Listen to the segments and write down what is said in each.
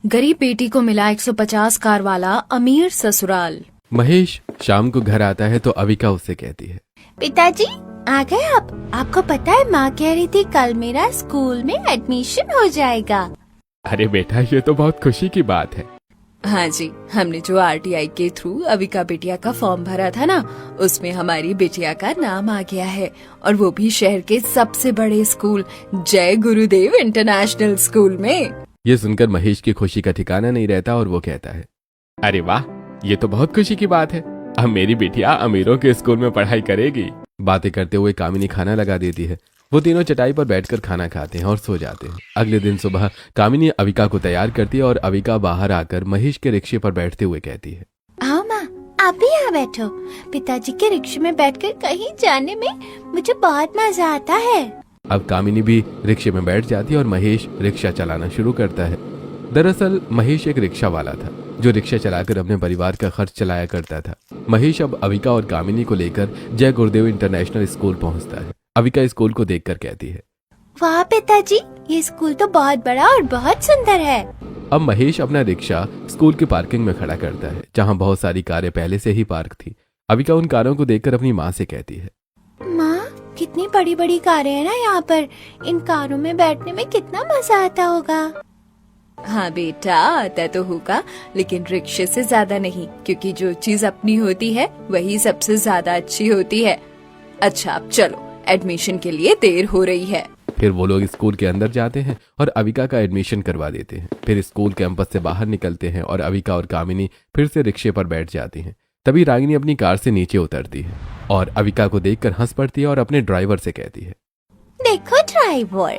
गरीब बेटी को मिला 150 कार वाला अमीर ससुराल। महेश शाम को घर आता है तो अविका उससे कहती है, पिताजी आ गए आप? आपको पता है माँ कह रही थी कल मेरा स्कूल में एडमिशन हो जाएगा। अरे बेटा ये तो बहुत खुशी की बात है। हाँ जी, हमने जो RTI के थ्रू अविका बिटिया का फॉर्म भरा था ना, उसमें हमारी बिटिया का नाम आ गया है, और वो भी शहर के सबसे बड़े स्कूल जय गुरुदेव इंटरनेशनल स्कूल में। ये सुनकर महेश की खुशी का ठिकाना नहीं रहता और वो कहता है, अरे वाह ये तो बहुत खुशी की बात है, अब मेरी बिटिया अमीरों के स्कूल में पढ़ाई करेगी। बातें करते हुए कामिनी खाना लगा देती है। वो तीनों चटाई पर बैठकर खाना खाते हैं और सो जाते हैं। अगले दिन सुबह कामिनी अविका को तैयार करती है और अविका बाहर आकर महेश के रिक्शे पर बैठते हुए कहती है, आओ माँ आप भी यहाँ बैठो। पिताजी के रिक्शे में बैठकर कहीं जाने में मुझे बहुत मजा आता है। अब कामिनी भी रिक्शे में बैठ जाती है और महेश रिक्शा चलाना शुरू करता है। दरअसल महेश एक रिक्शा वाला था जो रिक्शा चलाकर अपने परिवार का खर्च चलाया करता था। महेश अब अविका और कामिनी को लेकर जय गुरुदेव इंटरनेशनल स्कूल पहुंचता है। अविका स्कूल को देखकर कहती है, वाह पिताजी ये स्कूल तो बहुत बड़ा और बहुत सुंदर है। अब महेश अपना रिक्शा स्कूल की पार्किंग में खड़ा करता है जहां बहुत सारी कारें पहले से ही पार्क थी। अविका उन कारों को देखकर अपनी माँ से कहती है, माँ कितनी बड़ी बड़ी कारें हैं ना यहाँ पर, इन कारों में बैठने में कितना मजा आता होगा। हाँ बेटा आता तो होगा, लेकिन रिक्शे से ज्यादा नहीं, क्योंकि जो चीज अपनी होती है वही सबसे ज्यादा अच्छी होती है। अच्छा अब चलो, एडमिशन के लिए देर हो रही है। फिर वो लोग स्कूल के अंदर जाते हैं और अविका का एडमिशन करवा देते हैं। फिर स्कूल कैंपस से बाहर निकलते हैं और अविका और कामिनी फिर से रिक्शे पर बैठ जाती हैं। तभी रागिनी अपनी कार से नीचे उतरती है और अविका को देखकर हंस पड़ती है और अपने ड्राइवर से कहती है, देखो ड्राइवर,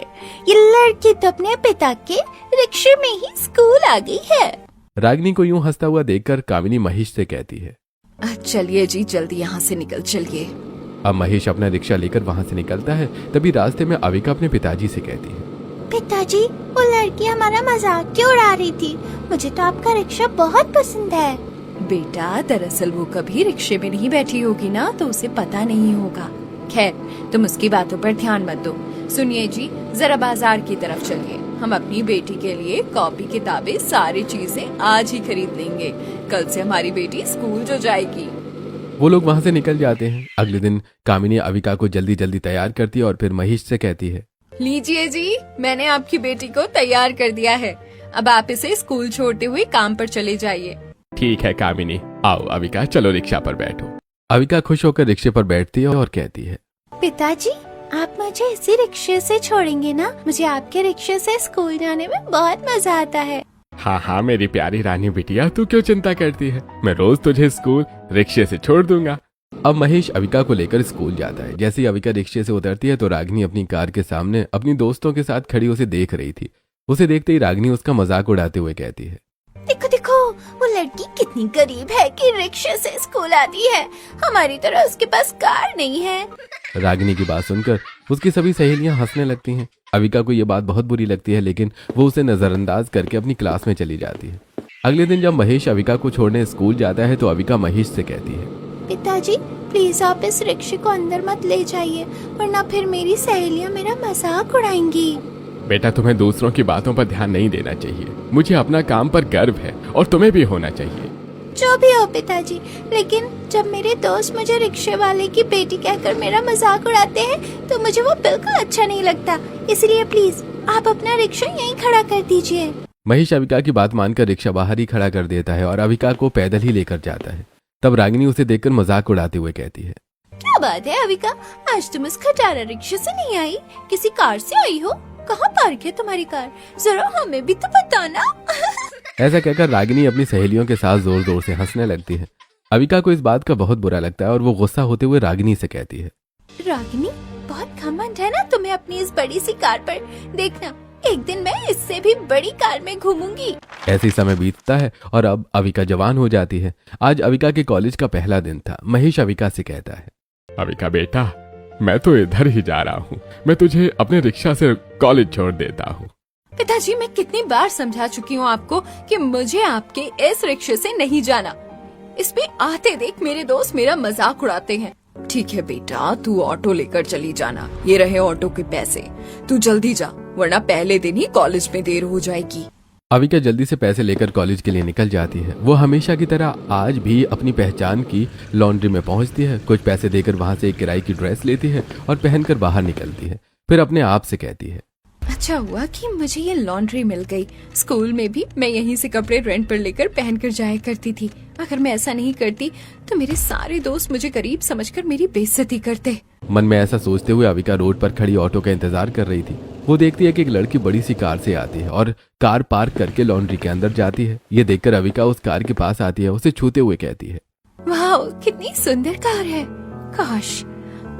ये लड़की तो अपने पिता के रिक्शे में ही स्कूल आ गई है। रागिनी को यूं हंसता हुआ देखकर कामिनी महेश से कहती है, चलिए जी जल्दी यहाँ से निकल चलिए। अब महेश अपना रिक्शा लेकर वहाँ से निकलता है। तभी रास्ते में अविका अपने पिताजी से कहती है, पिताजी वो लड़की हमारा मजाक क्यों उड़ा रही थी? मुझे तो आपका रिक्शा बहुत पसंद है। बेटा दरअसल वो कभी रिक्शे में नहीं बैठी होगी ना, तो उसे पता नहीं होगा। खैर तुम उसकी बातों पर ध्यान मत दो। सुनिए जी, जरा बाजार की तरफ चलिए, हम अपनी बेटी के लिए कॉपी किताबें सारी चीजें आज ही खरीद लेंगे। कल से हमारी बेटी स्कूल जो जाएगी। वो लोग वहाँ से निकल जाते हैं। अगले दिन कामिनी अविका को जल्दी जल्दी तैयार करती है और फिर महेश से कहती है, लीजिए जी मैंने आपकी बेटी को तैयार कर दिया है, अब आप इसे स्कूल छोड़ते हुए काम पर चले जाइए। ठीक है कामिनी, आओ अविका चलो रिक्शा पर बैठो। अविका खुश होकर रिक्शे पर बैठती है और कहती है, पिताजी आप मुझे इसी रिक्शे से छोड़ेंगे ना? मुझे आपके रिक्शे से स्कूल जाने में बहुत मजा आता है। हाँ हाँ मेरी प्यारी रानी बिटिया, तू क्यों चिंता करती है, मैं रोज तुझे स्कूल रिक्शे से छोड़ दूंगा। अब महेश अविका को लेकर स्कूल जाता है। जैसे ही अविका रिक्शे से उतरती है तो रागिनी अपनी कार के सामने अपनी दोस्तों के साथ खड़ी उसे देख रही थी। उसे देखते ही रागिनी उसका मजाक उड़ाते हुए कहती है, देखो देखो वो लड़की कितनी गरीब है कि रिक्शे से स्कूल आती है, हमारी तरह उसके पास कार नहीं है। रागिनी की बात सुनकर उसकी सभी सहेलियां हंसने लगती हैं। अविका को ये बात बहुत बुरी लगती है, लेकिन वो उसे नजरअंदाज करके अपनी क्लास में चली जाती है। अगले दिन जब महेश अविका को छोड़ने स्कूल जाता है तो अविका महेश से कहती है, पिताजी प्लीज आप इस रिक्शे को अंदर मत ले जाइए, वरना फिर मेरी सहेलियां मेरा मजाक उड़ाएंगी। बेटा तुम्हें दूसरों की बातों पर ध्यान नहीं देना चाहिए, मुझे अपना काम पर गर्व है और तुम्हें भी होना चाहिए। जो भी हो पिताजी, लेकिन जब मेरे दोस्त मुझे रिक्शे वाले की बेटी कहकर मेरा मजाक उड़ाते हैं तो मुझे वो बिल्कुल अच्छा नहीं लगता, इसलिए प्लीज आप अपना रिक्शा यहीं खड़ा कर दीजिए। महेश अविका की बात मानकर रिक्शा बाहर ही खड़ा कर देता है और अविका को पैदल ही लेकर जाता है। तब रागिनी उसे देखकर मजाक उड़ाते हुए कहती है, क्या बात है अविका, आज तुम इस खटारा रिक्शे से नहीं आई, किसी कार से आई हो? कहाँ पार्क है तुम्हारी कार, जरा हमें भी तो बताना। ऐसा कहकर रागिनी अपनी सहेलियों के साथ जोर जोर से हंसने लगती है। अविका को इस बात का बहुत बुरा लगता है और वो गुस्सा होते हुए रागिनी से कहती है, रागिनी बहुत घमंड है ना तुम्हें अपनी इस बड़ी सी कार पर, देखना एक दिन मैं इससे भी बड़ी कार में घूमूंगी। ऐसी समय बीतता है और अब अविका जवान हो जाती है। आज अविका के कॉलेज का पहला दिन था। महेश अविका से कहता है, अविका बेटा मैं तो इधर ही जा रहा हूँ, मैं तुझे अपने रिक्शा से कॉलेज छोड़ देता हूँ। पिताजी मैं कितनी बार समझा चुकी हूँ आपको कि मुझे आपके इस रिक्शे से नहीं जाना, इसमें आते देख मेरे दोस्त मेरा मजाक उड़ाते हैं। ठीक है बेटा तू ऑटो लेकर चली जाना, ये रहे ऑटो के पैसे, तू जल्दी जा वरना पहले दिन ही कॉलेज में देर हो जाएगी। अविका जल्दी से पैसे लेकर कॉलेज के लिए निकल जाती है। वो हमेशा की तरह आज भी अपनी पहचान की लॉन्ड्री में पहुंचती है, कुछ पैसे देकर वहां से एक किराए की ड्रेस लेती है और पहनकर बाहर निकलती है। फिर अपने आप से कहती है, अच्छा हुआ कि मुझे ये लॉन्ड्री मिल गई। स्कूल में भी मैं यहीं से कपड़े रेंट पर लेकर पहनकर जाया करती थी। अगर मैं ऐसा नहीं करती तो मेरे सारे दोस्त मुझे गरीब समझकर मेरी बेइज्जती करते। मन में ऐसा सोचते हुए अविका रोड पर खड़ी ऑटो का इंतजार कर रही थी। वो देखती है कि एक लड़की बड़ी सी कार से आती है और कार पार्क करके लॉन्ड्री के अंदर जाती है। ये देखकर अविका उस कार के पास आती है, उसे छूते हुए कहती है, वाह, कितनी सुंदर कार है। काश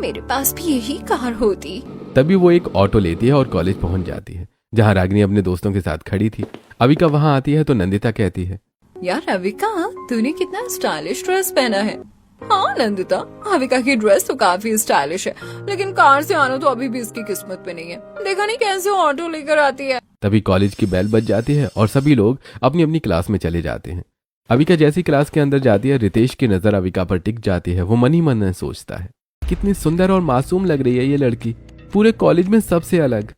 मेरे पास भी यही कार होती। तभी वो एक ऑटो लेती है और कॉलेज पहुंच जाती है, जहां रागिनी अपने दोस्तों के साथ खड़ी थी। अविका वहां आती है तो नंदिता कहती है, यार अविका, तूने कितना स्टाइलिश ड्रेस पहना है। हाँ नंदिता, अविका की ड्रेस तो काफी स्टाइलिश है, लेकिन कार से आना तो अभी भी इसकी किस्मत में नहीं है। देखा नहीं कैसे ऑटो लेकर आती है। तभी कॉलेज की बेल बज जाती है और सभी लोग अपनी अपनी क्लास में चले जाते हैं। अविका जैसी क्लास के अंदर जाती है, रितेश की नजर अविका पर टिक जाती है। वो मन ही मन में सोचता है, कितनी सुंदर और मासूम लग रही है ये लड़की, पूरे कॉलेज में सबसे अलग।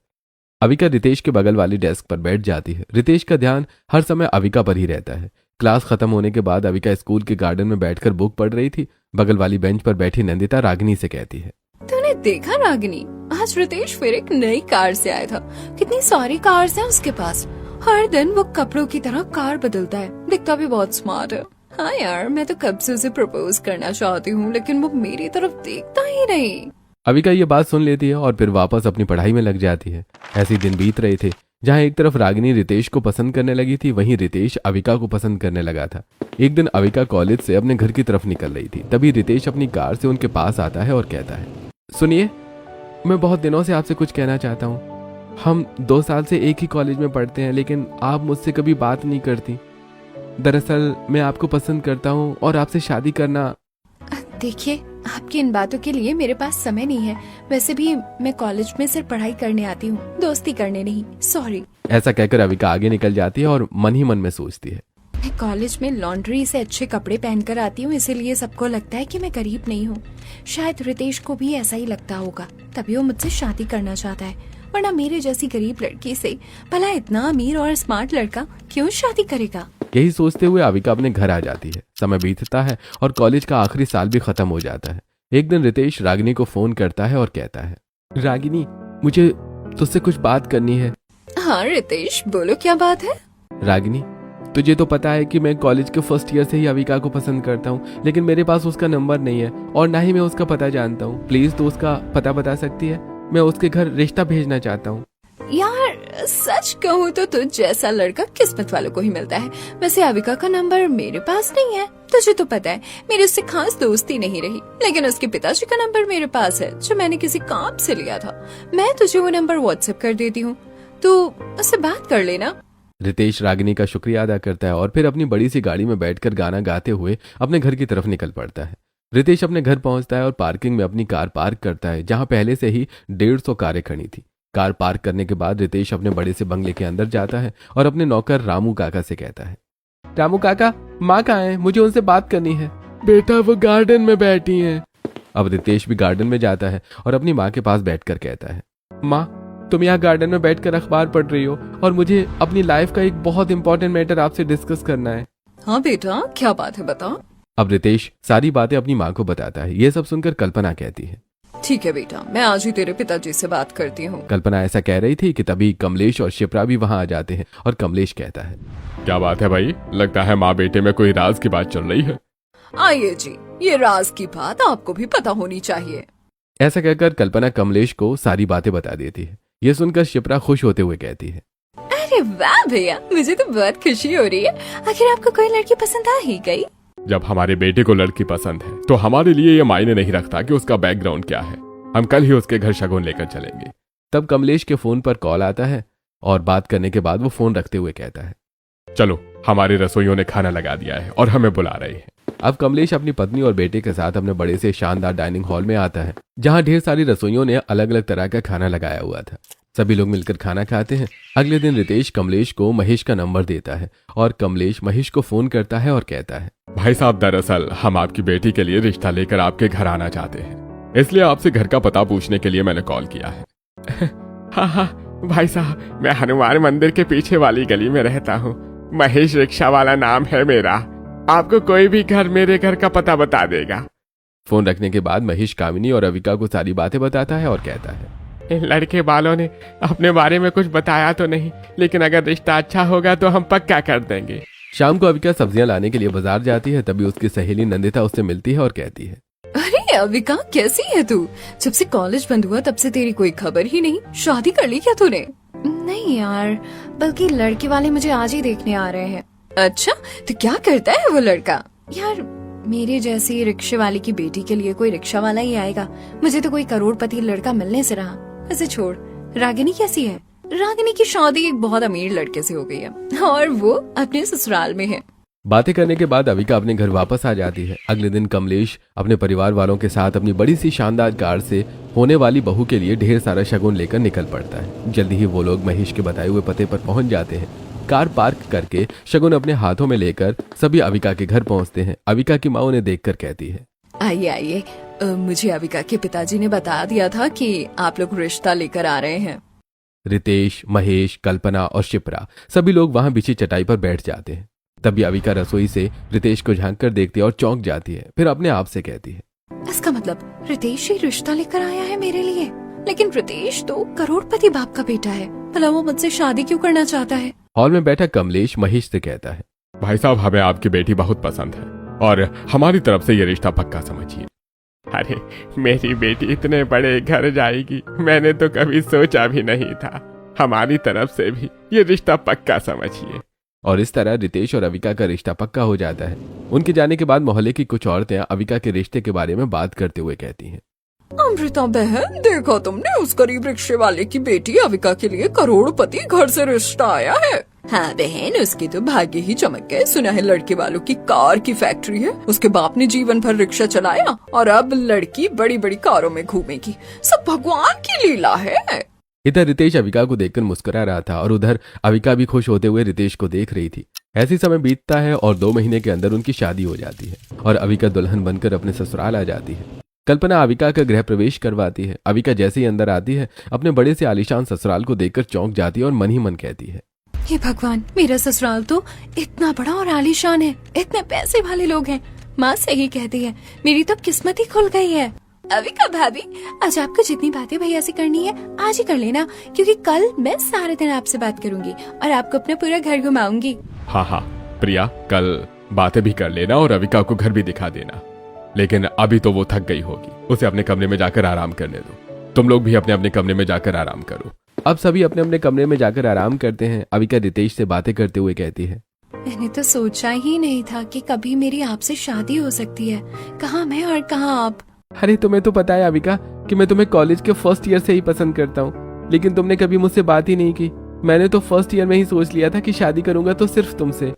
अविका रितेश के बगल वाली डेस्क पर बैठ जाती है। रितेश का ध्यान हर समय अविका पर ही रहता है। क्लास खत्म होने के बाद अविका स्कूल के गार्डन में बैठकर बुक पढ़ रही थी। बगल वाली बेंच पर बैठी नंदिता रागिनी से कहती है, तूने देखा रागिनी, आज रितेश फिर एक नई कार से आया था। कितनी सारी कार्स हैं उसके पास। हर दिन वो कपड़ों की तरह कार बदलता है। दिखता भी बहुत स्मार्ट है। हाँ यार, मैं तो कब से उसे प्रपोज करना चाहती हूँ, लेकिन वो मेरी तरफ देखता ही नहीं। अविका ये बात सुन लेती है और फिर वापस अपनी पढ़ाई में लग जाती है। ऐसे दिन बीत रहे थे, जहाँ एक तरफ रागिनी रितेश को पसंद करने लगी थी, वहीं रितेश अविका को पसंद करने लगा था। एक दिन अविका कॉलेज से अपने घर की तरफ निकल रही थी। तभी रितेश अपनी कार से उनके पास आता है और कहता है, सुनिए, मैं बहुत दिनों से आपसे कुछ कहना चाहता हूँ। हम 2 साल से एक ही कॉलेज में पढ़ते हैं, लेकिन आप मुझसे कभी बात नहीं करती। दरअसल मैं आपको पसंद करता हूँ और आपसे शादी करना। देखिए, आपकी इन बातों के लिए मेरे पास समय नहीं है। वैसे भी मैं कॉलेज में सिर्फ पढ़ाई करने आती हूँ, दोस्ती करने नहीं। सॉरी। ऐसा कहकर अविका आगे निकल जाती है और मन ही मन में सोचती है, मैं कॉलेज में लॉन्ड्री से अच्छे कपड़े पहनकर आती हूँ, इसीलिए सबको लगता है कि मैं गरीब नहीं हूँ। शायद रितेश को भी ऐसा ही लगता होगा, तभी वो मुझसे शादी करना चाहता है। वरना मेरे जैसी गरीब लड़की से भला इतना अमीर और स्मार्ट लड़का क्यों शादी करेगा। यही सोचते हुए अविका अपने घर आ जाती है। समय बीतता है और कॉलेज का आखिरी साल भी खत्म हो जाता है। एक दिन रितेश रागिनी को फोन करता है और कहता है, रागिनी, मुझे तुझसे कुछ बात करनी है। हाँ रितेश, बोलो क्या बात है। रागिनी, तुझे तो पता है कि मैं कॉलेज के फर्स्ट ईयर से ही अविका को पसंद करता हूँ, लेकिन मेरे पास उसका नंबर नहीं है और ना ही मैं उसका पता जानता हूँ। प्लीज तो उसका पता बता सकती है? मैं उसके घर रिश्ता भेजना चाहता हूँ। यार सच कहूँ तो तुझ जैसा लड़का किस्मत वालों को ही मिलता है। वैसे अविका का नंबर मेरे पास नहीं है। तुझे तो पता है मेरी उससे खास दोस्ती नहीं रही, लेकिन उसके पिताजी का नंबर मेरे पास है, जो मैंने किसी काम से लिया था। मैं तुझे वो नंबर व्हाट्सएप कर देती हूँ, तू उससे बात कर लेना। रितेश रागिनी का शुक्रिया अदा करता है और फिर अपनी बड़ी सी गाड़ी में बैठकर गाना गाते हुए अपने घर की तरफ निकल पड़ता है। रितेश अपने घर पहुंचता है और पार्किंग में अपनी कार पार्क करता है, जहां पहले से ही 150 कारें खड़ी थी। कार पार्क करने के बाद रितेश अपने बड़े से बंगले के अंदर जाता है और अपने नौकर रामू काका से कहता है, रामू काका, माँ कहाँ है? मुझे उनसे बात करनी है। बेटा, वो गार्डन में बैठी हैं। अब रितेश भी गार्डन में जाता है और अपनी माँ के पास बैठकर कहता है, माँ, तुम यहाँ गार्डन में बैठकर अखबार पढ़ रही हो और मुझे अपनी लाइफ का एक बहुत इंपॉर्टेंट मैटर आपसे डिस्कस करना है। हाँ बेटा, क्या बात है, बता। अब रितेश सारी बातें अपनी माँ को बताता है। ये सब सुनकर कल्पना कहती है, ठीक है बेटा, मैं आज ही तेरे पिताजी से बात करती हूँ। कल्पना ऐसा कह रही थी कि तभी कमलेश और शिप्रा भी वहां आ जाते हैं और कमलेश कहता है, क्या बात है भाई? लगता है माँ बेटे में कोई राज की बात चल रही है। आइए जी, ये राज की बात आपको भी पता होनी चाहिए। ऐसा कहकर कल्पना कमलेश को सारी बातें बता देती है। ये सुनकर शिप्रा खुश होते हुए कहती है, अरे वाह भैया, मुझे तो बहुत खुशी हो रही है। आखिर आपको कोई लड़की पसंद आ ही गई। जब हमारे बेटे को लड़की पसंद है तो हमारे लिए ये मायने नहीं रखता कि उसका बैकग्राउंड क्या है। हम कल ही उसके घर शगुन लेकर चलेंगे। तब कमलेश के फोन पर कॉल आता है और बात करने के बाद वो फोन रखते हुए कहता है, चलो, हमारे रसोइयों ने खाना लगा दिया है और हमें बुला रहे हैं। अब कमलेश अपनी पत्नी और बेटे के साथ अपने बड़े से शानदार डाइनिंग हॉल में आता है, जहां ढेर सारी रसोइयों ने अलग अलग तरह का खाना लगाया हुआ था। सभी लोग मिलकर खाना खाते हैं। अगले दिन रितेश कमलेश को महेश का नंबर देता है और कमलेश महेश को फोन करता है और कहता है, भाई साहब, दरअसल हम आपकी बेटी के लिए रिश्ता लेकर आपके घर आना चाहते हैं, इसलिए आपसे घर का पता पूछने के लिए मैंने कॉल किया है। हाँ, भाई साहब, मैं हनुमान मंदिर के पीछे वाली गली में रहता हूँ। महेश रिक्शा वाला नाम है मेरा। आपको कोई भी घर मेरे घर का पता बता देगा। फोन रखने के बाद महेश कामिनी और अविका को सारी बातें बताता है और कहता है, इन लड़के वालों ने अपने बारे में कुछ बताया तो नहीं, लेकिन अगर रिश्ता अच्छा होगा तो हम पक्का कर देंगे। शाम को अविका सब्जियां लाने के लिए बाजार जाती है। तभी उसकी सहेली नंदिता उससे मिलती है और कहती है, अरे अविका, कैसी है तू? जब से कॉलेज बंद हुआ तब से तेरी कोई खबर ही नहीं। शादी कर ली क्या तूने? नहीं यार, बल्कि लड़के वाले मुझे आज ही देखने आ रहे हैं। अच्छा, तो क्या करता है वो लड़का? यार, मेरे जैसी रिक्शे वाले की बेटी के लिए कोई रिक्शा वाला ही आएगा। मुझे तो कोई करोड़पति लड़का मिलने से रहा। ऐसे छोड़, रागिनी कैसी है? रागिनी की शादी एक बहुत अमीर लड़के से हो गई है और वो अपने ससुराल में है। बातें करने के बाद अविका अपने घर वापस आ जाती है। अगले दिन कमलेश अपने परिवार वालों के साथ अपनी बड़ी सी शानदार कार से होने वाली बहू के लिए ढेर सारा शगुन लेकर निकल पड़ता है। जल्दी ही वो लोग महेश के बताए हुए पते पर पहुंच जाते हैं। कार पार्क करके शगुन अपने हाथों में लेकर सभी अविका के घर पहुंचते हैं। अविका की माँ उन्हें देखकर कहती है, आइए आइए, मुझे अविका के पिताजी ने बता दिया था कि आप लोग रिश्ता लेकर आ रहे हैं। रितेश, महेश, कल्पना और शिप्रा सभी लोग वहां बिछी चटाई पर बैठ जाते हैं। तभी अविका रसोई से रितेश को झांक कर देखती है और चौंक जाती है। फिर अपने आप से कहती है, इसका मतलब रितेश ही रिश्ता लेकर आया है मेरे लिए? लेकिन रितेश तो करोड़पति बाप का बेटा है, भला वो मुझसे शादी क्यों करना चाहता है? हॉल में बैठा कमलेश महेश से कहता है, भाई साहब, हमें आपकी बेटी बहुत पसंद है और हमारी तरफ से ये रिश्ता पक्का समझिए। अरे, मेरी बेटी इतने बड़े घर जाएगी, मैंने तो कभी सोचा भी नहीं था। हमारी तरफ से भी ये रिश्ता पक्का समझिए। और इस तरह रितेश और अविका का रिश्ता पक्का हो जाता है। उनके जाने के बाद मोहल्ले की कुछ औरतें अविका के रिश्ते के बारे में बात करते हुए कहती हैं, अमृता बहन, देखो तुमने, उस गरीब रिक्शे वाले की बेटी अविका के लिए करोड़पति घर से रिश्ता आया है। हाँ बहन, उसके तो भाग्य ही चमक गए। सुना है लड़के वालों की कार की फैक्ट्री है। उसके बाप ने जीवन भर रिक्शा चलाया और अब लड़की बड़ी बड़ी कारों में घूमेगी। सब भगवान की लीला है। इधर रितेश अविका को देखकर मुस्कुरा रहा था और उधर अविका भी खुश होते हुए रितेश को देख रही थी। ऐसी समय बीतता है और 2 महीने के अंदर उनकी शादी हो जाती है और अविका दुल्हन बनकर अपने ससुराल आ जाती है। कल्पना अविका का गृह प्रवेश करवाती है। अविका जैसे ही अंदर आती है, अपने बड़े से आलीशान ससुराल को देखकर चौंक जाती है और मन ही मन कहती है, हे भगवान, मेरा ससुराल तो इतना बड़ा और आलीशान है, इतने पैसे वाले लोग हैं। माँ सही कहती है, मेरी तो किस्मत ही खुल गई है। अविका भाभी, आज आपको जितनी बातें भैया से करनी है आज ही कर लेना, क्योंकि कल मैं सारे दिन आपसे बात करूंगी और आपको अपना पूरा घर घुमाऊंगी। हाँ हाँ प्रिया, कल बातें भी कर लेना और अविका को घर भी दिखा देना। लेकिन अभी तो वो थक गई होगी, उसे अपने कमरे में जाकर आराम करने दो। तुम लोग भी अपने अपने कमरे में जाकर आराम करो। अब सभी अपने अपने कमरे में जाकर आराम करते हैं। अविका रितेश से बातें करते हुए कहती है, मैंने तो सोचा ही नहीं था कि कभी मेरी आपसे शादी हो सकती है। कहाँ मैं और कहाँ आप। अरे तुम्हें तो पता है अविका कि मैं तुम्हें कॉलेज के फर्स्ट ईयर से ही पसंद करता हूँ, लेकिन तुमने कभी मुझसे बात ही नहीं की। मैंने तो फर्स्ट ईयर में ही सोच लिया था कि शादी करूंगा तो सिर्फ तुमसे।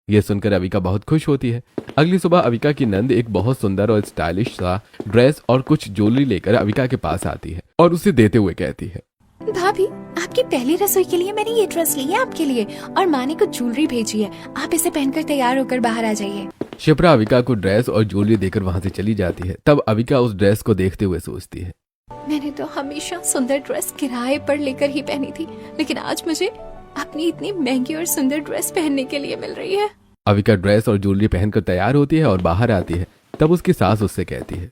ये सुनकर अविका बहुत खुश होती है। अगली सुबह अविका की नंद एक बहुत सुंदर और स्टाइलिश सा ड्रेस और कुछ ज्वेलरी लेकर अविका के पास आती है और उसे देते हुए कहती है, भाभी, आपकी पहली रसोई के लिए मैंने ये ड्रेस ली है आपके लिए, और माँ ने कुछ ज्वेलरी भेजी है। आप इसे पहनकर तैयार होकर बाहर आ जाइए। शिप्रा अविका को ड्रेस और ज्वेलरी देकर वहाँ से चली जाती है। तब अविका उस ड्रेस को देखते हुए सोचती है, मैंने तो हमेशा सुंदर ड्रेस किराए पर लेकर ही पहनी थी, लेकिन आज मुझे अपनी इतनी महंगी और सुंदर ड्रेस पहनने के लिए मिल रही है। अविका ड्रेस और ज्वेलरी पहनकर तैयार होती है और बाहर आती है। तब उसकी सास उससे कहती है,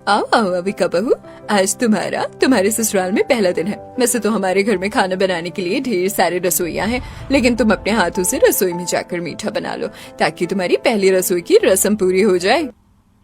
आओ आओ अविका बहू, आज तुम्हारे ससुराल में पहला दिन है। वैसे तो हमारे घर में खाना बनाने के लिए ढेर सारे रसोइयाँ हैं, लेकिन तुम अपने हाथों से रसोई में जाकर मीठा बना लो ताकि तुम्हारी पहली रसोई की रस्म पूरी हो जाए।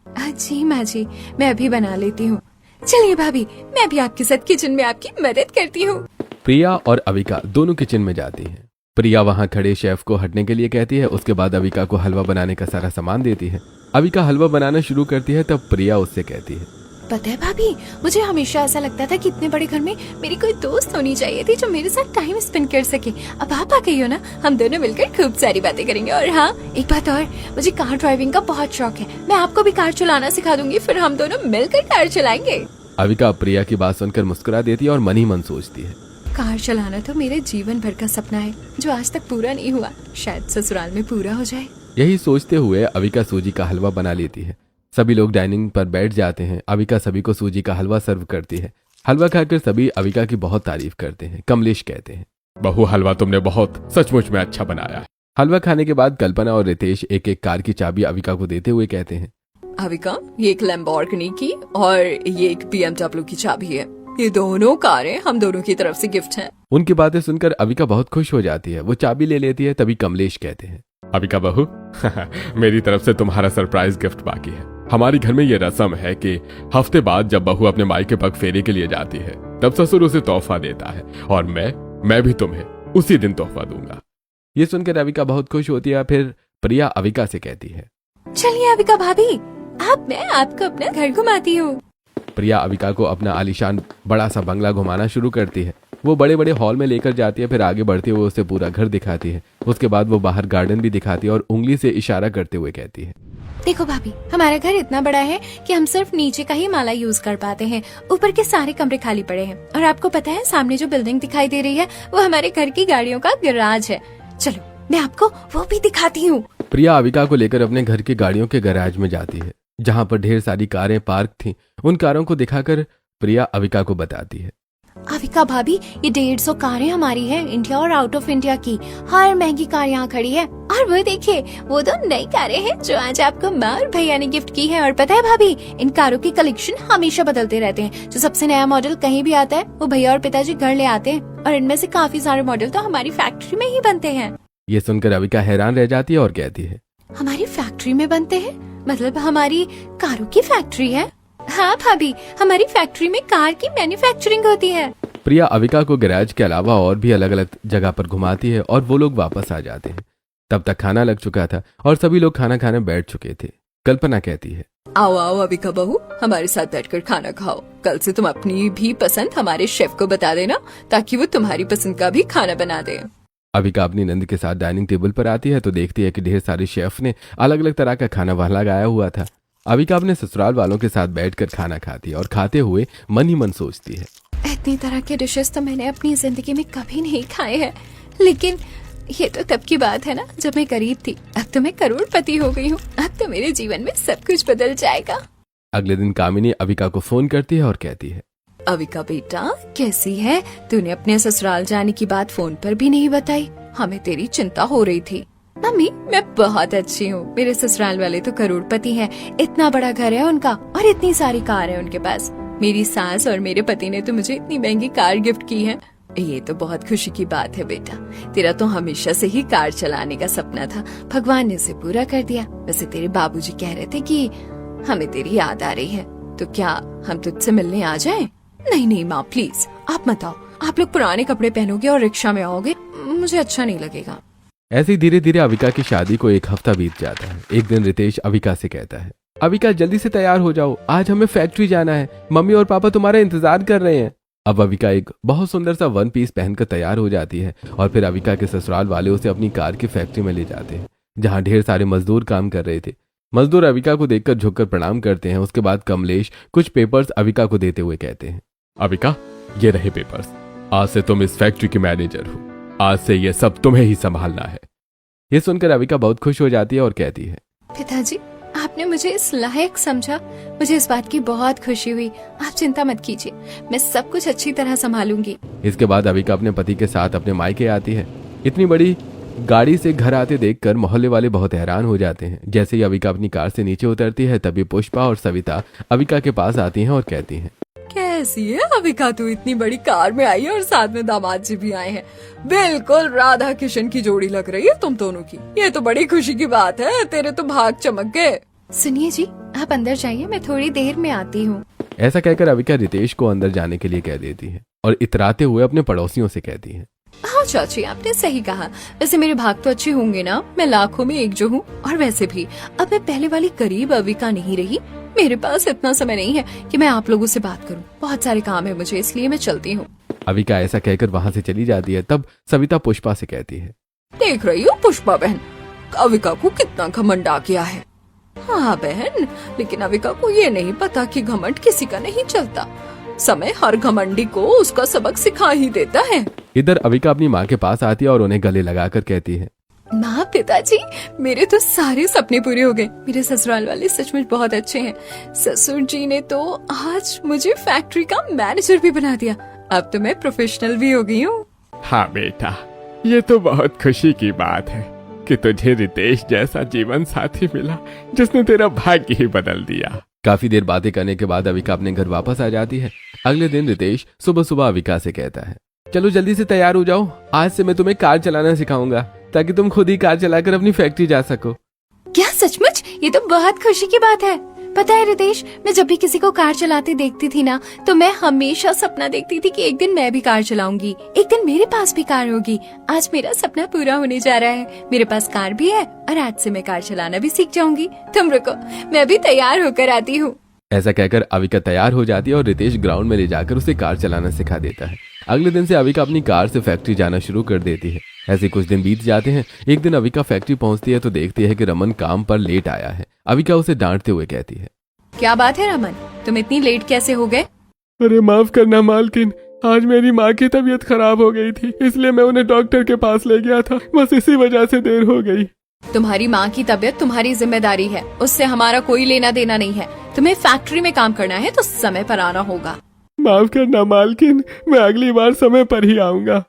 जी माँ जी, मैं अभी बना लेती हूँ। चलिए भाभी, मैं भी आपके साथ किचन में आपकी मदद करती हूँ। प्रिया और अविका दोनों किचन में जाती हैं। प्रिया वहाँ खड़े शेफ को हटने के लिए कहती है। उसके बाद अविका को हलवा बनाने का सारा सामान देती है। अविका हलवा बनाना शुरू करती है। तब प्रिया उससे कहती है, पता है भाभी, मुझे हमेशा ऐसा लगता था कि इतने बड़े घर में मेरी कोई दोस्त होनी चाहिए थी जो मेरे साथ टाइम स्पेंड कर सके। अब आप आ गई हो ना, हम दोनों मिलकर खूब सारी बातें करेंगे। और हाँ, एक बात और, मुझे कार ड्राइविंग का बहुत शौक है। मैं आपको भी कार चलाना सिखा दूंगी, फिर हम दोनों मिलकर कार चलाएंगे। अविका प्रिया की बात सुनकर मुस्कुरा देती है और मन ही मन सोचती है, कार चलाना तो मेरे जीवन भर का सपना है जो आज तक पूरा नहीं हुआ, शायद ससुराल में पूरा हो जाए। यही सोचते हुए अविका सूजी का हलवा बना लेती है। सभी लोग डाइनिंग पर बैठ जाते हैं। अविका सभी को सूजी का हलवा सर्व करती है। हलवा खाकर सभी अविका की बहुत तारीफ करते हैं। कमलेश कहते हैं, बहू हलवा तुमने बहुत सचमुच में अच्छा बनाया है। हलवा खाने के बाद कल्पना और रितेश एक एक कार की चाबी अविका को देते हुए कहते हैं, अविका, ये एक लैम्बोर्गिनी की और ये एक BMW की चाबी है। ये दोनों कारें हम दोनों की तरफ से गिफ्ट हैं। उनकी बातें सुनकर अविका बहुत खुश हो जाती है। वो चाबी ले लेती है। तभी कमलेश कहते हैं, अविका बहू मेरी तरफ से तुम्हारा सरप्राइज गिफ्ट बाकी है। हमारे घर में ये रस्म है कि हफ्ते बाद जब बहू अपने मायके पग फेरे के लिए जाती है तब ससुर उसे तोहफा देता है और मैं भी तुम्हें उसी दिन तोहफा दूंगा। ये सुनकर अविका बहुत खुश होती है। फिर प्रिया अविका से कहती है, चलिए अविका भाभी, अब मैं आपको अपना घर घुमाती हूँ। प्रिया अविका को अपना आलीशान बड़ा सा बंगला घुमाना शुरू करती है। वो बड़े बड़े हॉल में लेकर जाती है। फिर आगे बढ़ते हुए उसे पूरा घर दिखाती है। उसके बाद वो बाहर गार्डन भी दिखाती है और उंगली से इशारा करते हुए कहती है, देखो भाभी, हमारा घर इतना बड़ा है कि हम सिर्फ नीचे का ही माला यूज कर पाते हैं। ऊपर के सारे कमरे खाली पड़े हैं। और आपको पता है, सामने जो बिल्डिंग दिखाई दे रही है वो हमारे घर की गाड़ियों का गैराज है। चलो मैं आपको वो भी दिखाती हूँ। प्रिया अविका को लेकर अपने घर की गाड़ियों के गैराज में जाती है, जहाँ पर ढेर सारी कारें पार्क थीं। उन कारों को दिखाकर प्रिया अविका को बताती है, अविका भाभी, ये 150 कारें हमारी है, इंडिया और आउट ऑफ इंडिया की। हर महंगी कार यहाँ खड़ी है। और वो देखिए, वो तो नई कारें हैं जो आज आपको माँ और भैया ने गिफ्ट की है। और पता है भाभी, इन कारों की कलेक्शन हमेशा बदलते रहते हैं। जो सबसे नया मॉडल कहीं भी आता है वो भैया और पिताजी घर ले आते हैं। और इनमें से काफी सारे मॉडल तो हमारी फैक्ट्री में ही बनते हैं। ये सुनकर अविका हैरान रह जाती है और कहती है, हमारी फैक्ट्री में बनते हैं? मतलब हमारी कारों की फैक्ट्री है? हाँ भाभी, हमारी फैक्ट्री में कार की मैन्युफैक्चरिंग होती है। प्रिया अविका को गैराज के अलावा और भी अलग अलग जगह पर घुमाती है और वो लोग वापस आ जाते हैं। तब तक खाना लग चुका था और सभी लोग खाना खाने बैठ चुके थे। कल्पना कहती है, आओ आओ अविका बहू, हमारे साथ बैठकर खाना खाओ। कल से तुम अपनी भी पसंद हमारे शेफ को बता देना ताकि वो तुम्हारी पसंद का भी खाना बना दे। अविका अपनी नंद के साथ डाइनिंग टेबल पर आती है तो देखती है कि ढेर सारे शेफ ने अलग अलग तरह का खाना वहां लगाया हुआ था। अविका अपने ससुराल वालों के साथ बैठकर खाना खाती है और खाते हुए मन ही मन सोचती है, इतनी तरह के डिशेस तो मैंने अपनी जिंदगी में कभी नहीं खाए हैं। लेकिन ये तो तब की बात है ना जब मैं गरीब थी। अब तो मैं करोड़पति हो गई हूँ। अब तो मेरे जीवन में सब कुछ बदल जाएगा। अगले दिन कामिनी अविका को फोन करती है और कहती है, अविका बेटा, कैसी है? तूने अपने ससुराल जाने की बात फोन पर भी नहीं बताई। हमें तेरी चिंता हो रही थी। मम्मी, मैं बहुत अच्छी हूँ। मेरे ससुराल वाले तो करोड़पति हैं। इतना बड़ा घर है उनका और इतनी सारी कार है उनके पास। मेरी सास और मेरे पति ने तो मुझे इतनी महंगी कार गिफ्ट की है। ये तो बहुत खुशी की बात है बेटा। तेरा तो हमेशा से ही कार चलाने का सपना था, भगवान ने उसे पूरा कर दिया। वैसे तेरे बाबूजी कह रहे थे कि हमें तेरी याद आ रही है, तो क्या हम तुझसे मिलने आ जाएं? नहीं नहीं माँ, प्लीज आप मत आओ। आप लोग पुराने कपड़े पहनोगे और रिक्शा में आओगे, मुझे अच्छा नहीं लगेगा। ऐसे ही धीरे धीरे अविका की शादी को एक हफ्ता बीत जाता है। एक दिन रितेश अविका से कहता है, अविका जल्दी से तैयार हो जाओ, आज हमें फैक्ट्री जाना है। मम्मी और पापा तुम्हारा इंतजार कर रहे हैं। अब अविका एक बहुत सुंदर सा वन पीस पहनकर तैयार हो जाती है और फिर अविका के ससुराल वाले उसे अपनी कार की फैक्ट्री में ले जाते हैं, जहाँ ढेर सारे मजदूर काम कर रहे थे। मजदूर अविका को देखकर झुककर प्रणाम करते हैं। उसके बाद कमलेश कुछ पेपर्स अविका को देते हुए कहते हैं, अविका, ये रहे पेपर्स। आज से तुम इस फैक्ट्री की मैनेजर हो। आज से ये सब तुम्हें ही संभालना है। ये सुनकर अविका बहुत खुश हो जाती है और कहती है, पिताजी, आपने मुझे इस लायक समझा। मुझे इस बात की बहुत खुशी हुई। आप चिंता मत कीजिए, मैं सब कुछ अच्छी तरह संभालूंगी। इसके बाद अविका अपने पति के साथ अपने मायके आती है। इतनी बड़ी गाड़ी से घर आते देखकर मोहल्ले वाले बहुत हैरान हो जाते हैं। जैसे ही अविका अपनी कार से नीचे उतरती है तभी पुष्पा और सविता अविका के पास आती हैं और कहती हैं, कैसी है अविका? तू इतनी बड़ी कार में आई है और साथ में दामाद जी भी आए हैं। बिल्कुल राधा किशन की जोड़ी लग रही है तुम दोनों की। ये तो बड़ी खुशी की बात है। तेरे तो भाग चमक गए। सुनिए जी, आप अंदर जाइए, मैं थोड़ी देर में आती हूँ। ऐसा कहकर अविका रितेश को अंदर जाने के लिए कह देती है और इतराते हुए अपने पड़ोसियों से कहती है, हाँ चाची, आपने सही कहा। वैसे मेरे भाग तो अच्छे होंगे ना, मैं लाखों में एक जो हूँ। और वैसे भी अब मैं पहले वाली गरीब अविका नहीं रही। मेरे पास इतना समय नहीं है कि मैं आप लोगों से बात करूं। बहुत सारे काम है मुझे, इसलिए मैं चलती हूँ। अविका ऐसा कहकर वहाँ से चली जाती है। तब सविता पुष्पा से कहती है, देख रही हो पुष्पा बहन, अविका को कितना घमंड आ गया है। हाँ बहन, लेकिन अविका को ये नहीं पता कि घमंड किसी का नहीं चलता। समय हर घमंडी को उसका सबक सिखा ही देता है। इधर अविका अपनी माँ के पास आती है और उन्हें गले लगाकर कहती है, माँ, पिताजी, मेरे तो सारे सपने पूरे हो गए। मेरे ससुराल वाले सचमुच बहुत अच्छे हैं। ससुर जी ने तो आज मुझे फैक्ट्री का मैनेजर भी बना दिया। अब तो मैं प्रोफेशनल भी हो गई हूँ। हाँ बेटा, ये तो बहुत खुशी की बात है कि तुझे रितेश जैसा जीवन साथी मिला जिसने तेरा भाग्य ही बदल दिया। काफी देर बातें करने के बाद अविका अपने घर वापस आ जाती है। अगले दिन रितेश सुबह सुबह अविका से कहता है, चलो जल्दी से तैयार हो जाओ, आज से मैं तुम्हें कार चलाना सिखाऊंगा ताकि तुम खुद ही कार चलाकर अपनी फैक्ट्री जा सको। क्या सचमुच? ये तो बहुत खुशी की बात है। पता है रितेश, मैं जब भी किसी को कार चलाते देखती थी ना, तो मैं हमेशा सपना देखती थी कि एक दिन मैं भी कार चलाऊंगी, एक दिन मेरे पास भी कार होगी। आज मेरा सपना पूरा होने जा रहा है। मेरे पास कार भी है और आज से मैं कार चलाना भी सीख जाऊंगी। तुम रुको, मैं भी तैयार होकर आती हूँ। ऐसा कहकर अविका तैयार हो जाती है और रितेश ग्राउंड में ले जाकर उसे कार चलाना सिखा देता है। अगले दिन से अविका अपनी कार से फैक्ट्री जाना शुरू कर देती है। ऐसे कुछ दिन बीत जाते हैं। एक दिन अविका फैक्ट्री पहुंचती है तो देखती है कि रमन काम पर लेट आया है। अविका उसे डांटते हुए कहती है, क्या बात है रमन, तुम इतनी लेट कैसे हो गए? अरे माफ करना मालकिन, आज मेरी माँ की तबीयत खराब हो गई थी, इसलिए मैं उन्हें डॉक्टर के पास ले गया था। बस इसी वजह से देर हो गई। तुम्हारी माँ की तबीयत तुम्हारी जिम्मेदारी है, उससे हमारा कोई लेना देना नहीं है। तुम्हें फैक्ट्री में काम करना है तो समय पर आना होगा। माफ करना मालकिन, मैं अगली बार समय पर ही आऊंगा।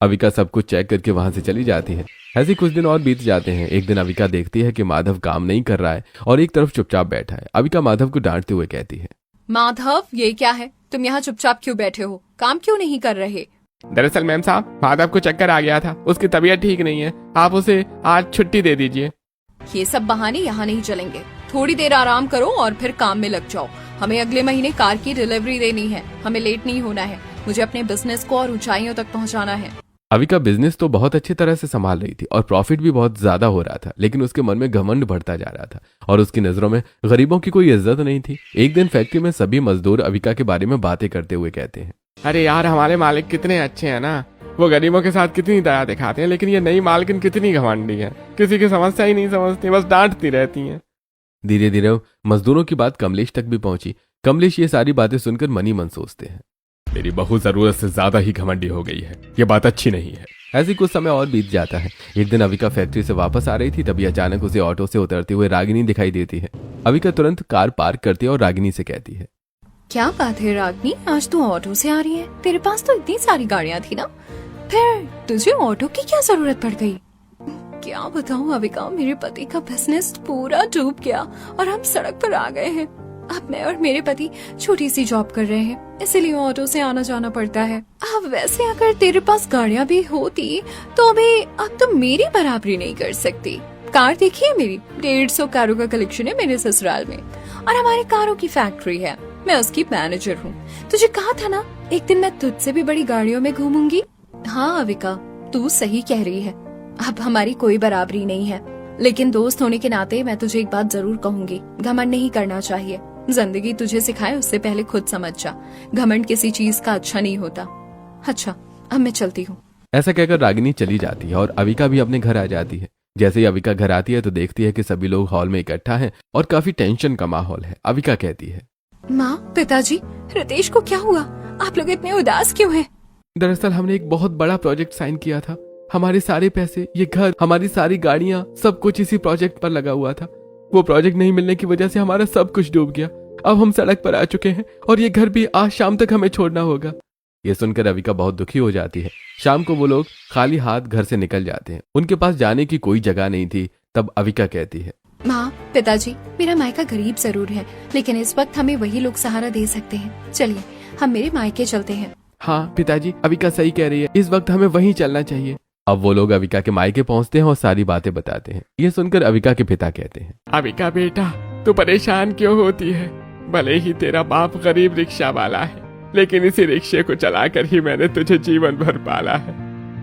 अविका सब कुछ चेक करके वहां से चली जाती है। ऐसे कुछ दिन और बीत जाते हैं। एक दिन अविका देखती है कि माधव काम नहीं कर रहा है और एक तरफ चुपचाप बैठा है। अविका माधव को डांटते हुए कहती है, माधव, ये क्या है? तुम यहाँ चुपचाप क्यों बैठे हो? काम क्यों नहीं कर रहे? दरअसल मैम साहब, माधव को चक्कर आ गया था, उसकी तबीयत ठीक नहीं है, आप उसे आज छुट्टी दे दीजिए। ये सब बहाने यहाँ नहीं चलेंगे। थोड़ी देर आराम करो और फिर काम में लग जाओ। हमें अगले महीने कार की डिलीवरी देनी है। हमें लेट नहीं होना है। मुझे अपने बिजनेस को और ऊंचाइयों तक पहुँचाना है। अविका बिजनेस तो बहुत अच्छी तरह से संभाल रही थी और प्रॉफिट भी बहुत ज्यादा हो रहा था, लेकिन उसके मन में घमंड बढ़ता जा रहा था और उसकी नजरों में गरीबों की कोई इज्जत नहीं थी। एक दिन फैक्ट्री में सभी मजदूर अविका के बारे में बातें करते हुए कहते हैं, अरे यार, हमारे मालिक कितने अच्छे हैं ना, वो गरीबों के साथ कितनी दया दिखाते हैं, लेकिन ये नई मालकिन कितनी घमंडी है, किसी की समस्या ही नहीं समझती, बस डांटती रहती हैं। धीरे धीरे मजदूरों की बात कमलेश तक भी पहुंची। कमलेश ये सारी बातें सुनकर मन ही मन सोचते हैं, मेरी बहू जरूरत से ज्यादा ही घमंडी हो गई है, ये बात अच्छी नहीं है। ऐसे कुछ समय और बीत जाता है। एक दिन अविका फैक्ट्री से वापस आ रही थी, तभी अचानक उसे ऑटो से उतरते हुए रागिनी दिखाई देती है। अविका तुरंत कार पार्क करती है और रागिनी से कहती है, क्या बात है रागिनी, आज तू ऑटो से आ रही है? तेरे पास तो इतनी सारी गाड़ियाँ थी ना, फिर तुझे ऑटो की क्या जरूरत पड़ गई? क्या बताऊँ अविका, मेरे पति का बिजनेस पूरा डूब गया और हम सड़क पर आ गए हैं। अब मैं और मेरे पति छोटी सी जॉब कर रहे हैं, इसीलिए ऑटो से आना जाना पड़ता है। अब वैसे अगर तेरे पास गाड़ियाँ भी होती तो अभी अब तो मेरी बराबरी नहीं कर सकती। कार देखिए मेरी, 150 कारों का कलेक्शन है मेरे ससुराल में और हमारी कारों की फैक्ट्री है। मैं उसकी मैनेजर हूँ। तुझे कहा था ना एक दिन मैं तुझसे भी बड़ी गाड़ियों में घूमूंगी। हाँ अविका, तू सही कह रही है, अब हमारी कोई बराबरी नहीं है, लेकिन दोस्त होने के नाते मैं तुझे एक बात जरूर कहूंगी, घमंड नहीं करना चाहिए। जिंदगी तुझे सिखाए उससे पहले खुद समझ जा, घमंड किसी चीज का अच्छा नहीं होता। अच्छा, अब मैं चलती हूँ। ऐसा कहकर रागिनी चली जाती है और अविका भी अपने घर आ जाती है। जैसे ही अविका घर आती है तो देखती है कि सभी लोग हॉल में इकट्ठा हैं और काफी टेंशन का माहौल है। अविका कहती है, माँ, पिताजी, रितेश को क्या हुआ? आप लोग इतने उदास क्यों हैं? दरअसल हमने एक बहुत बड़ा प्रोजेक्ट साइन किया था। हमारे सारे पैसे, ये घर, हमारी सारी गाड़ियां, सब कुछ इसी प्रोजेक्ट पर लगा हुआ था। वो प्रोजेक्ट नहीं मिलने की वजह से हमारा सब कुछ डूब गया। अब हम सड़क पर आ चुके हैं और ये घर भी आज शाम तक हमें छोड़ना होगा। ये सुनकर अविका बहुत दुखी हो जाती है। शाम को वो लोग खाली हाथ घर से निकल जाते हैं। उनके पास जाने की कोई जगह नहीं थी। तब अविका कहती है, माँ, पिताजी, मेरा मायका गरीब जरूर है, लेकिन इस वक्त हमें वही लोग सहारा दे सकते हैं। चलिए हम मेरे मायके चलते हैं। हाँ पिताजी, अविका सही कह रही है, इस वक्त हमें वहीं चलना चाहिए। अब वो लोग अविका के मायके पहुंचते हैं और सारी बातें बताते हैं। ये सुनकर अविका के पिता कहते हैं, अविका बेटा, तू परेशान क्यों होती है? भले ही तेरा बाप गरीब रिक्शा वाला है, लेकिन इसी रिक्शे को चलाकर ही मैंने तुझे जीवन भर पाला है।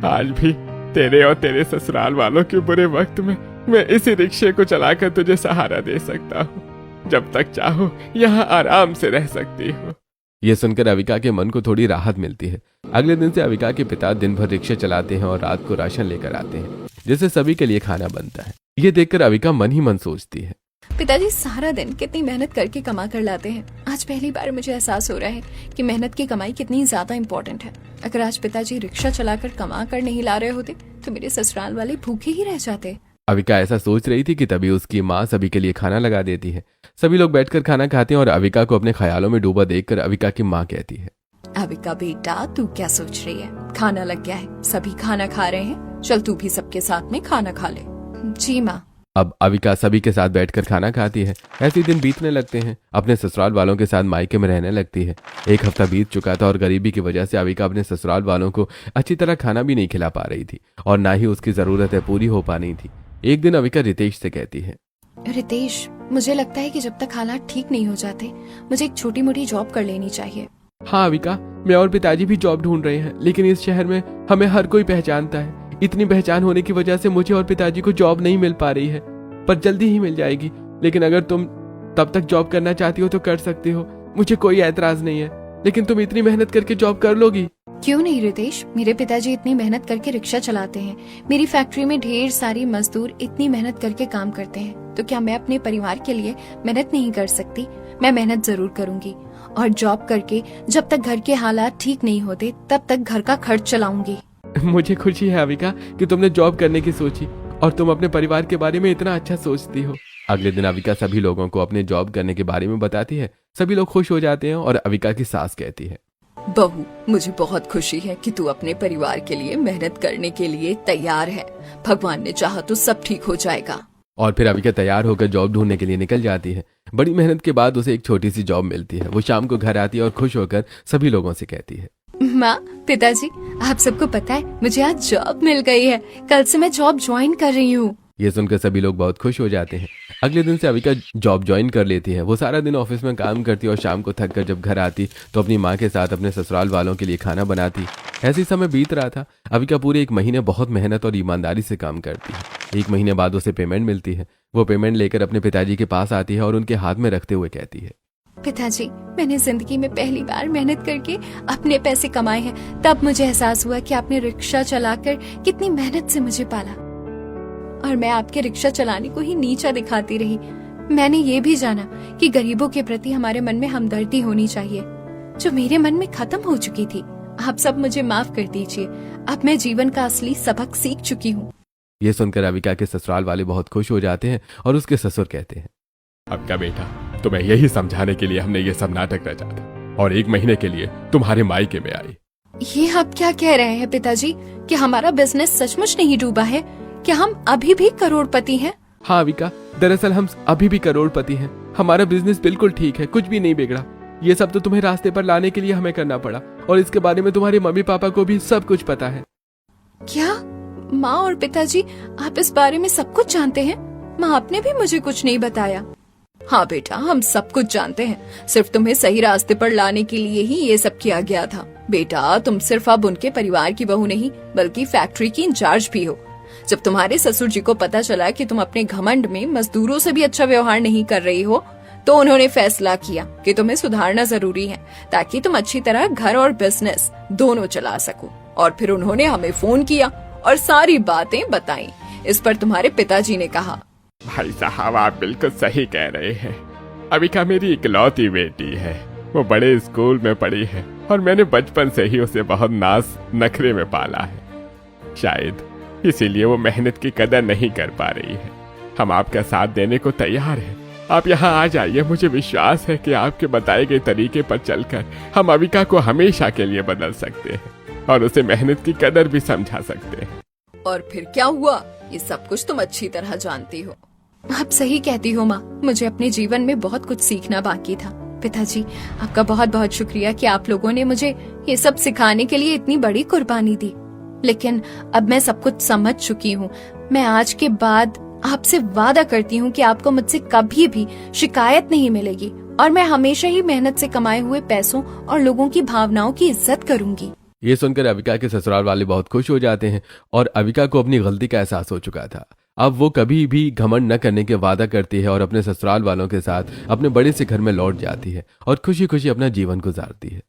आज भी तेरे और तेरे ससुराल वालों के बुरे वक्त में मैं इसी रिक्शे को चलाकर तुझे सहारा दे सकता हूँ। जब तक चाहो यहाँ आराम से रह सकती हो। ये सुनकर अविका के मन को थोड़ी राहत मिलती है। अगले दिन से अविका के पिता दिन भर रिक्शे चलाते हैं और रात को राशन लेकर आते हैं, जिससे सभी के लिए खाना बनता है। ये देखकर अविका मन ही मन सोचती है, पिताजी सारा दिन कितनी मेहनत करके कमा कर लाते हैं। आज पहली बार मुझे एहसास हो रहा है कि मेहनत की कमाई कितनी ज्यादा इम्पोर्टेंट है। अगर आज पिताजी रिक्शा चलाकर कमा कर नहीं ला रहे होते तो मेरे ससुराल वाले भूखे ही रह जाते। अविका ऐसा सोच रही थी कि तभी उसकी माँ सभी के लिए खाना लगा देती है। सभी लोग बैठकर खाना खाते हैं और अविका को अपने ख्यालों में डूबा देखकर अविका की माँ कहती है, अविका बेटा तू क्या सोच रही है? खाना लग गया है, सभी खाना खा रहे हैं, चल तू भी सबके साथ में खाना खा ले। जी माँ। अब अविका सभी के साथ बैठकर खाना खाती है। ऐसे ही दिन बीतने लगते हैं। अपने ससुराल वालों के साथ मायके में रहने लगती है। एक हफ्ता बीत चुका था और गरीबी की वजह से अविका अपने ससुराल वालों को अच्छी तरह खाना भी नहीं खिला पा रही थी और ना ही उसकी जरूरतें पूरी हो पानी थी। एक दिन अविका रितेश से कहती है, रितेश, मुझे लगता है कि जब तक हालात ठीक नहीं हो जाते मुझे एक छोटी मोटी जॉब कर लेनी चाहिए। हाँ अविका, मैं और पिताजी भी जॉब ढूंढ रहे हैं, लेकिन इस शहर में हमें हर कोई पहचानता है। इतनी पहचान होने की वजह से मुझे और पिताजी को जॉब नहीं मिल पा रही है, पर जल्दी ही मिल जाएगी। लेकिन अगर तुम तब तक जॉब करना चाहती हो तो कर सकती हो, मुझे कोई एतराज नहीं है। लेकिन तुम इतनी मेहनत करके जॉब कर लोगी? क्यों नहीं रितेश, मेरे पिताजी इतनी मेहनत करके रिक्शा चलाते हैं। मेरी फैक्ट्री में ढेर सारी मजदूर इतनी मेहनत करके काम करते हैं, तो क्या मैं अपने परिवार के लिए मेहनत नहीं कर सकती? मैं मेहनत जरूर करूंगी और जॉब करके जब तक घर के हालात ठीक नहीं होते तब तक घर का खर्च चलाऊंगी। मुझे खुशी है अविका कि तुमने जॉब करने की सोची और तुम अपने परिवार के बारे में इतना अच्छा सोचती हो। अगले दिन अविका सभी लोगों को अपने जॉब करने के बारे में बताती है। सभी लोग खुश हो जाते हैं और अविका की सास कहती है, बहू, मुझे बहुत खुशी है कि तू अपने परिवार के लिए मेहनत करने के लिए तैयार है। भगवान ने चाहा तो सब ठीक हो जाएगा। और फिर अविका तैयार होकर जॉब ढूंढने के लिए निकल जाती है। बड़ी मेहनत के बाद उसे एक छोटी सी जॉब मिलती है। वो शाम को घर आती है और खुश होकर सभी लोगों से कहती है, माँ, पिताजी, आप सबको पता है मुझे आज जॉब मिल गई है। कल से मैं जॉब ज्वाइन कर रही हूँ। ये सुनकर सभी लोग बहुत खुश हो जाते हैं। अगले दिन से अविका जॉब ज्वाइन कर लेती है। वो सारा दिन ऑफिस में काम करती और शाम को थक कर जब घर आती तो अपनी माँ के साथ अपने ससुराल वालों के लिए खाना बनाती। ऐसे ही समय बीत रहा था। अविका पूरे 1 महीने बहुत मेहनत और ईमानदारी से काम करती है। 1 महीने बाद उसे पेमेंट मिलती है। वो पेमेंट लेकर अपने पिताजी के पास आती है और उनके हाथ में रखते हुए कहती है, पिताजी, मैंने जिंदगी में पहली बार मेहनत करके अपने पैसे कमाए हैं। तब मुझे एहसास हुआ कि आपने रिक्शा चलाकर कितनी मेहनत से मुझे पाला और मैं आपके रिक्शा चलाने को ही नीचा दिखाती रही। मैंने ये भी जाना कि गरीबों के प्रति हमारे मन में हमदर्दी होनी चाहिए, जो मेरे मन में खत्म हो चुकी थी। आप सब मुझे माफ कर दीजिए। अब मैं जीवन का असली सबक सीख चुकी हूँ। ये सुनकर अविका के ससुराल वाले बहुत खुश हो जाते हैं और उसके ससुर कहते हैं, अविका बेटा, तुम्हें यही समझाने के लिए हमने ये सब नाटक रचा था और 1 महीने के लिए तुम्हारे मायके में आई। ये आप क्या कह रहे हैं पिताजी? कि हमारा बिजनेस सचमुच नहीं डूबा है? क्या हम अभी भी करोड़पति हैं? हाँ अविका, दरअसल हम अभी भी करोड़पति हैं। हमारा बिजनेस बिल्कुल ठीक है, कुछ भी नहीं बिगड़ा। ये सब तो तुम्हें रास्ते पर लाने के लिए हमें करना पड़ा और इसके बारे में तुम्हारे मम्मी पापा को भी सब कुछ पता है। क्या माँ और पिताजी, आप इस बारे में सब कुछ जानते हैं? माँ, आपने भी मुझे कुछ नहीं बताया। हाँ बेटा, हम सब कुछ जानते हैं। सिर्फ तुम्हें सही रास्ते पर लाने के लिए ही ये सब किया गया था। बेटा, तुम सिर्फ अब उनके परिवार की बहू नहीं बल्कि फैक्ट्री की इंचार्ज भी हो। जब तुम्हारे ससुर जी को पता चला कि तुम अपने घमंड में मजदूरों से भी अच्छा व्यवहार नहीं कर रही हो, तो उन्होंने फैसला किया कि तुम्हें सुधारना जरूरी है ताकि तुम अच्छी तरह घर और बिजनेस दोनों चला सको। और फिर उन्होंने हमें फोन किया और सारी बातें बताई। इस पर तुम्हारे पिताजी ने कहा, भाई साहब, आप बिल्कुल सही कह रहे हैं। अविका मेरी इकलौती बेटी है। वो बड़े स्कूल में पढ़ी है और मैंने बचपन से ही उसे बहुत नाज नखरे में पाला है। शायद इसीलिए वो मेहनत की कदर नहीं कर पा रही है। हम आपका साथ देने को तैयार हैं। आप यहाँ आ जाइए। मुझे विश्वास है कि आपके बताए गए तरीके पर चलकर हम अविका को हमेशा के लिए बदल सकते हैं और उसे मेहनत की कदर भी समझा सकते हैं। और फिर क्या हुआ, ये सब कुछ तुम अच्छी तरह जानती हो। आप सही कहती हो माँ, मुझे अपने जीवन में बहुत कुछ सीखना बाकी था। पिताजी, आपका बहुत बहुत शुक्रिया कि आप लोगों ने मुझे ये सब सिखाने के लिए इतनी बड़ी कुर्बानी दी। लेकिन अब मैं सब कुछ समझ चुकी हूँ। मैं आज के बाद आपसे वादा करती हूँ कि आपको मुझसे कभी भी शिकायत नहीं मिलेगी और मैं हमेशा ही मेहनत से कमाए हुए पैसों और लोगों की भावनाओं की इज्जत करूंगी। ये सुनकर अविका के ससुराल वाले बहुत खुश हो जाते हैं और अविका को अपनी गलती का एहसास हो चुका था। अब वो कभी भी घमंड न करने के वादा करती है और अपने ससुराल वालों के साथ अपने बड़े से घर में लौट जाती है और खुशी खुशी अपना जीवन गुजारती है।